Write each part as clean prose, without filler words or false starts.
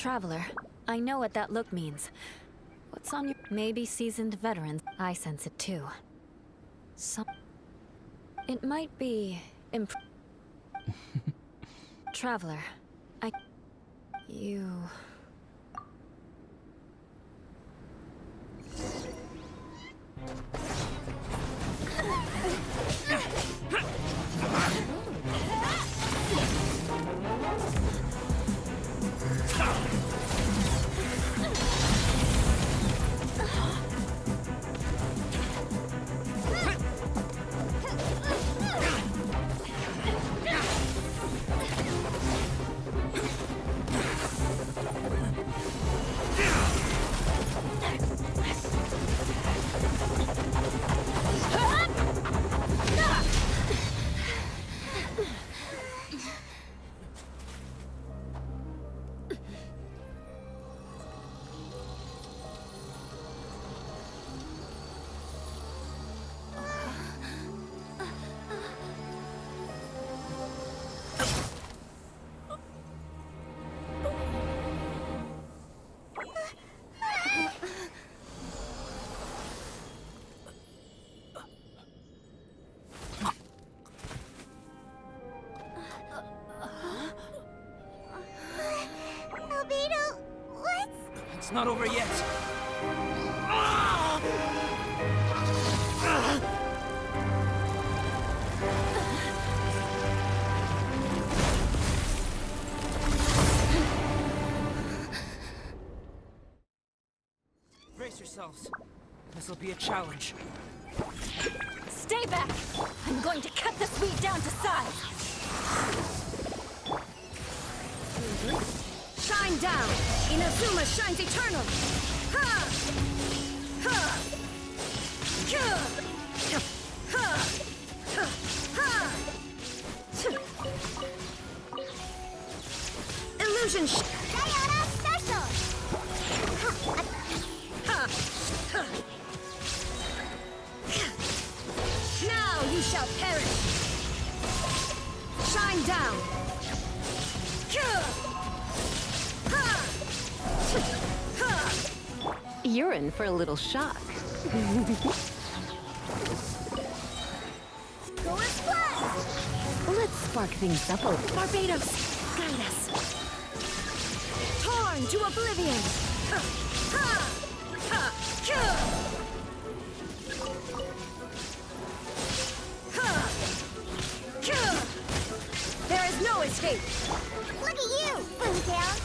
Traveler, I know what that look means. What's on your... Maybe seasoned veterans. I sense it too. It might be... Traveler, You... It's not over yet. Brace yourselves. This'll be a challenge. Stay back! I'm going to cut this weed down to size! Shine down! Inazuma shines eternal! Ha! Ha! Ha! Ha! Ha! Illusion Sayonara special! Ha! Ha! Now you shall perish! Shine down! You're in for a little shock. Go and splash! Let's spark things up a little. Barbados, guide us. Torn to oblivion! Ha! Ha! Ha! Ha! Ha! There is no escape! Look at you, Boomtown!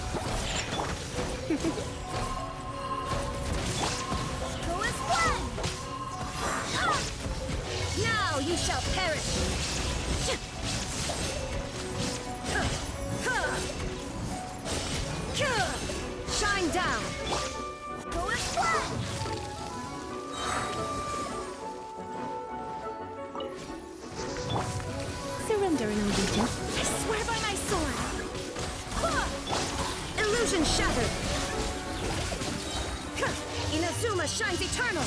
Go and splash! Now you shall perish! Shine down! Go and splash! Surrender in allegiance. I swear by my sword! Illusion shattered! Inazuma shines eternal!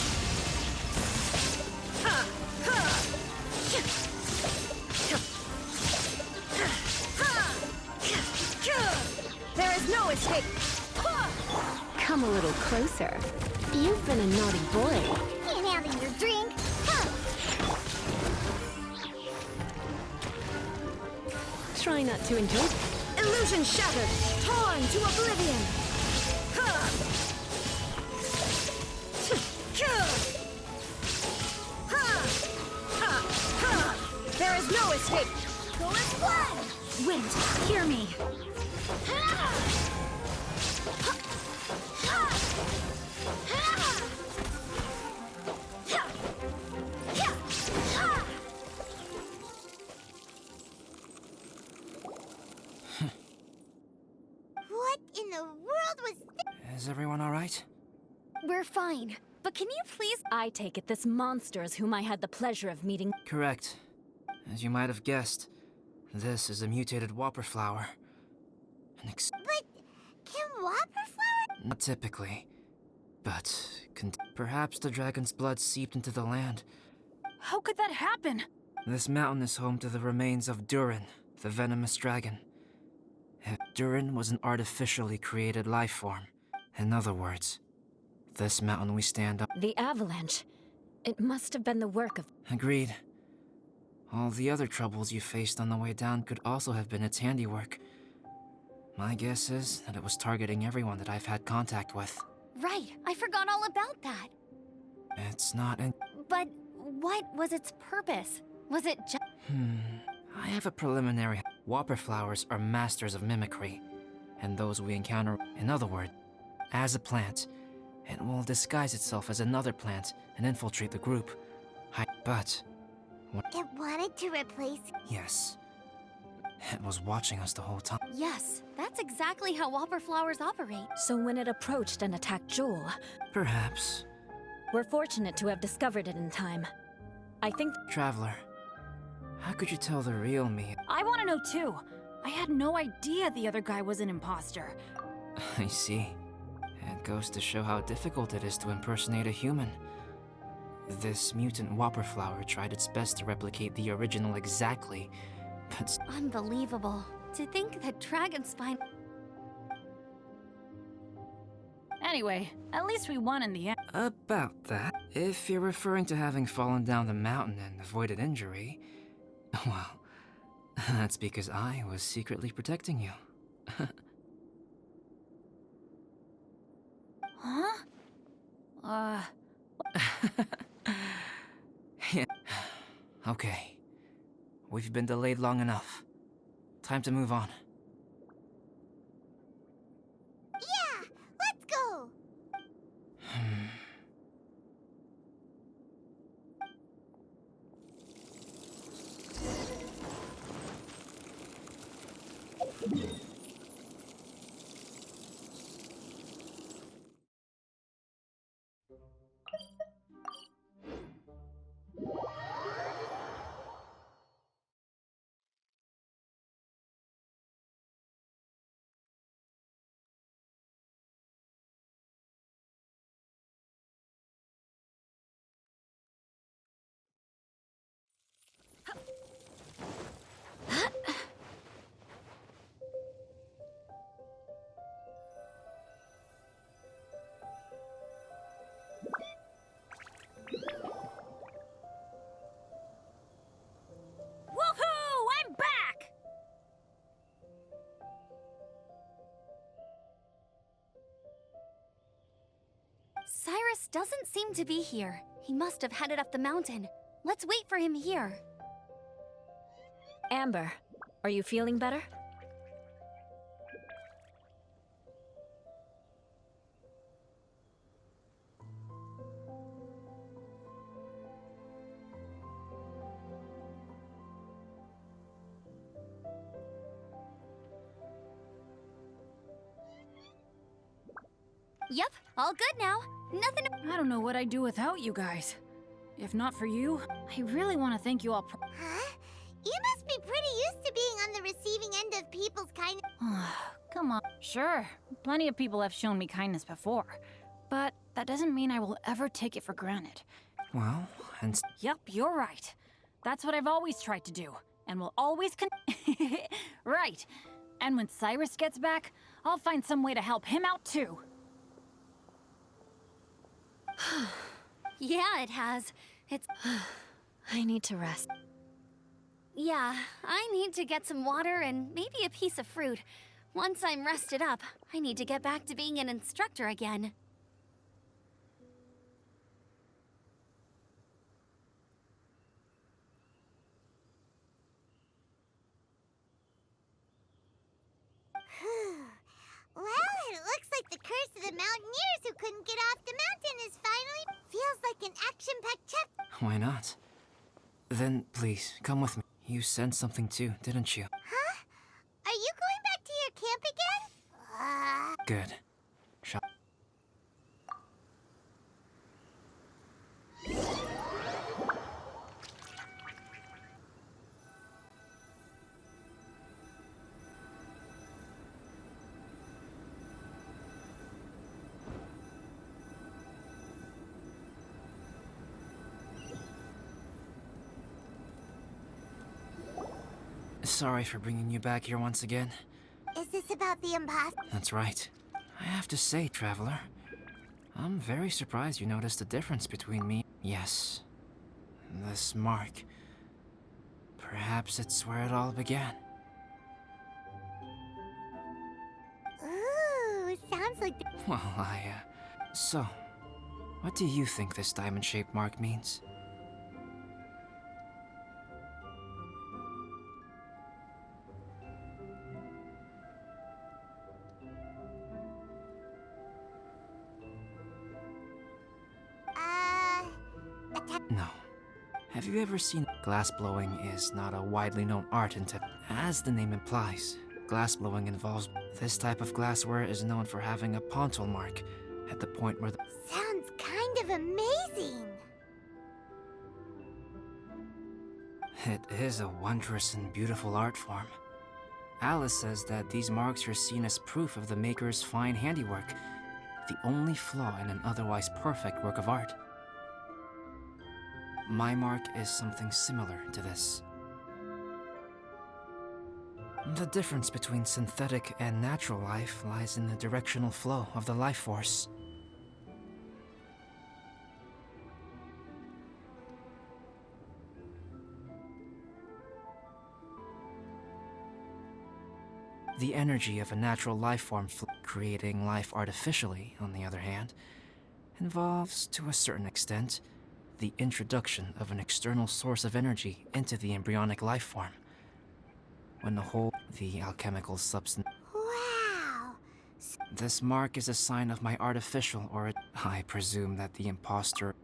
Ha! Ha! There is no escape! Come a little closer. You've been a naughty boy. Can't handle your drink. Try not to enjoy. Illusion shattered, torn to oblivion. There is no escape. Go and splash! Wind, hear me. What in the world was this? Is everyone all right? We're fine. But can you please... I take it this monster is whom I had the pleasure of meeting. Correct. As you might have guessed, this is a mutated whopper flower. But can whopper flower? Not typically. But perhaps the dragon's blood seeped into the land. How could that happen? This mountain is home to the remains of Durin, the venomous dragon. Durin was an artificially created life form. In other words, this mountain we stand on. The avalanche. It must have been the work of... Agreed. All the other troubles you faced on the way down could also have been its handiwork. My guess is that it was targeting everyone that I've had contact with. Right, I forgot all about that. It's not in... But what was its purpose? Was it just... I have a preliminary... Whopper flowers are masters of mimicry, and those we encounter... In other words, as a plant, it will disguise itself as another plant and infiltrate the group. But... It wanted to replace... Yes. It was watching us the whole time. Yes, that's exactly how whopper flowers operate. So when it approached and attacked Jewel, Perhaps. we're fortunate to have discovered it in time. I think... Traveler, how could you tell the real me? I want to know too. I had no idea the other guy was an imposter. I see. It goes to show how difficult it is to impersonate a human. This mutant whopper flower tried its best to replicate the original exactly, but... Unbelievable. To think that Dragonspine... Anyway, at least we won in the end. About that, if you're referring to having fallen down the mountain and avoided injury, well, that's because I was secretly protecting you. Huh? Yeah. Okay. We've been delayed long enough. Time to move on. Yeah, let's go! Woohoo! I'm back! Cyrus doesn't seem to be here. He must have headed up the mountain. Let's wait for him here. Amber, are you feeling better? Yep, all good now. Nothing... I don't know what I'd do without you guys. If not for you, I really want to thank you all. Huh? You must be pretty used to being on the receiving end of people's kindness. Come on. Sure, plenty of people have shown me kindness before, but that doesn't mean I will ever take it for granted. Well, and... Yep, you're right. That's what I've always tried to do, and will always Right. And when Cyrus gets back, I'll find some way to help him out too. Yeah, it has. It's... I need to rest. Yeah, I need to get some water and maybe a piece of fruit. Once I'm rested up, I need to get back to being an instructor again. Well, it looks like the curse of the mountaineers who couldn't get off the mountain is finally... Feels like an action-packed chapter. Why not? Then, please, come with me. You sensed something too, didn't you? Huh? Are you going back to your camp again? Good. Shall... Sorry for bringing you back here once again. Is this about the imposter? That's right. I have to say, Traveler, I'm very surprised you noticed the difference between me. Yes, this mark. Perhaps it's where it all began. Ooh, sounds like Well, So, what do you think this diamond-shaped mark means? No. Have you ever seen glassblowing is not a widely known art until, as the name implies, glassblowing involves this type of glassware is known for having a pontal mark at the point where the sounds kind of amazing. It is a wondrous and beautiful art form. Alice says that these marks are seen as proof of the maker's fine handiwork, the only flaw in an otherwise perfect work of art. My mark is something similar to this. The difference between synthetic and natural life lies in the directional flow of the life force. The energy of a natural life form creating life artificially, on the other hand, involves, to a certain extent, the introduction of an external source of energy into the embryonic life form. When the alchemical substance... Wow! This mark is a sign of my artificial origin. I presume that the imposter...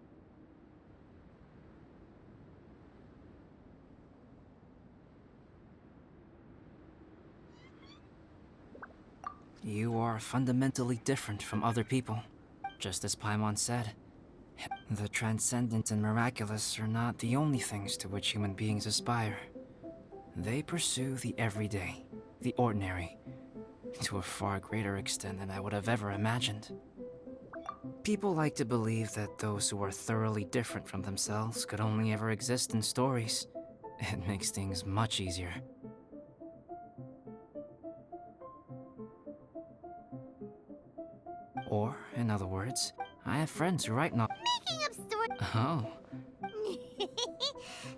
You are fundamentally different from other people, just as Paimon said. The transcendent and miraculous are not the only things to which human beings aspire. They pursue the everyday, the ordinary, to a far greater extent than I would have ever imagined. People like to believe that those who are thoroughly different from themselves could only ever exist in stories. It makes things much easier. Or, in other words, I have friends who write Making up stories. Oh.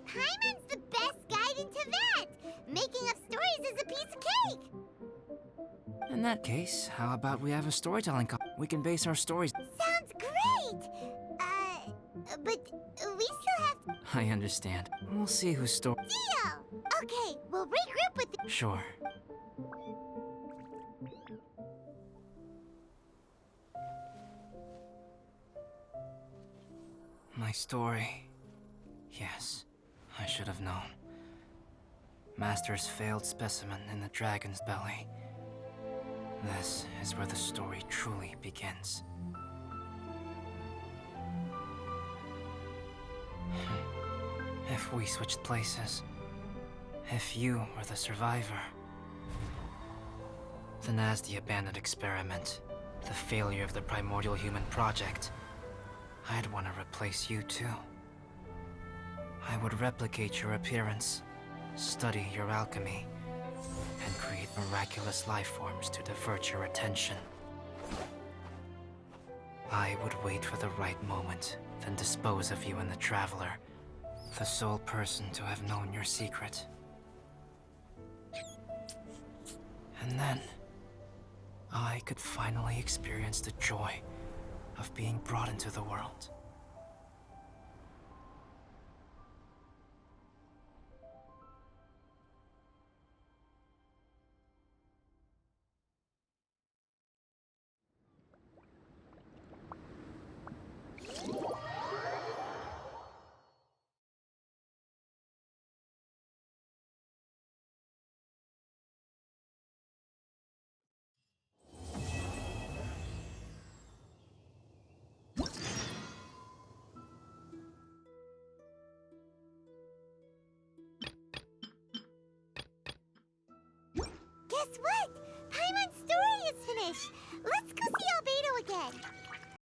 Paimon's the best guide into that. Making up stories is a piece of cake. In that case, how about we have a storytelling we can base our stories... Sounds great. But we still have... I understand. We'll see whose story... Deal. Okay, we'll regroup with... Sure. My story. Yes, I should have known. Master's failed specimen in the dragon's belly. This is where the story truly begins. If we switched places, if you were the survivor, then as the abandoned experiment, the failure of the primordial human project, I'd want to replace you too. I would replicate your appearance, study your alchemy, and create miraculous life forms to divert your attention. I would wait for the right moment, then dispose of you and the Traveler, the sole person to have known your secret. And then, I could finally experience the joy of being brought into the world. Guess what? Paimon's story is finished. Let's go see albedo again.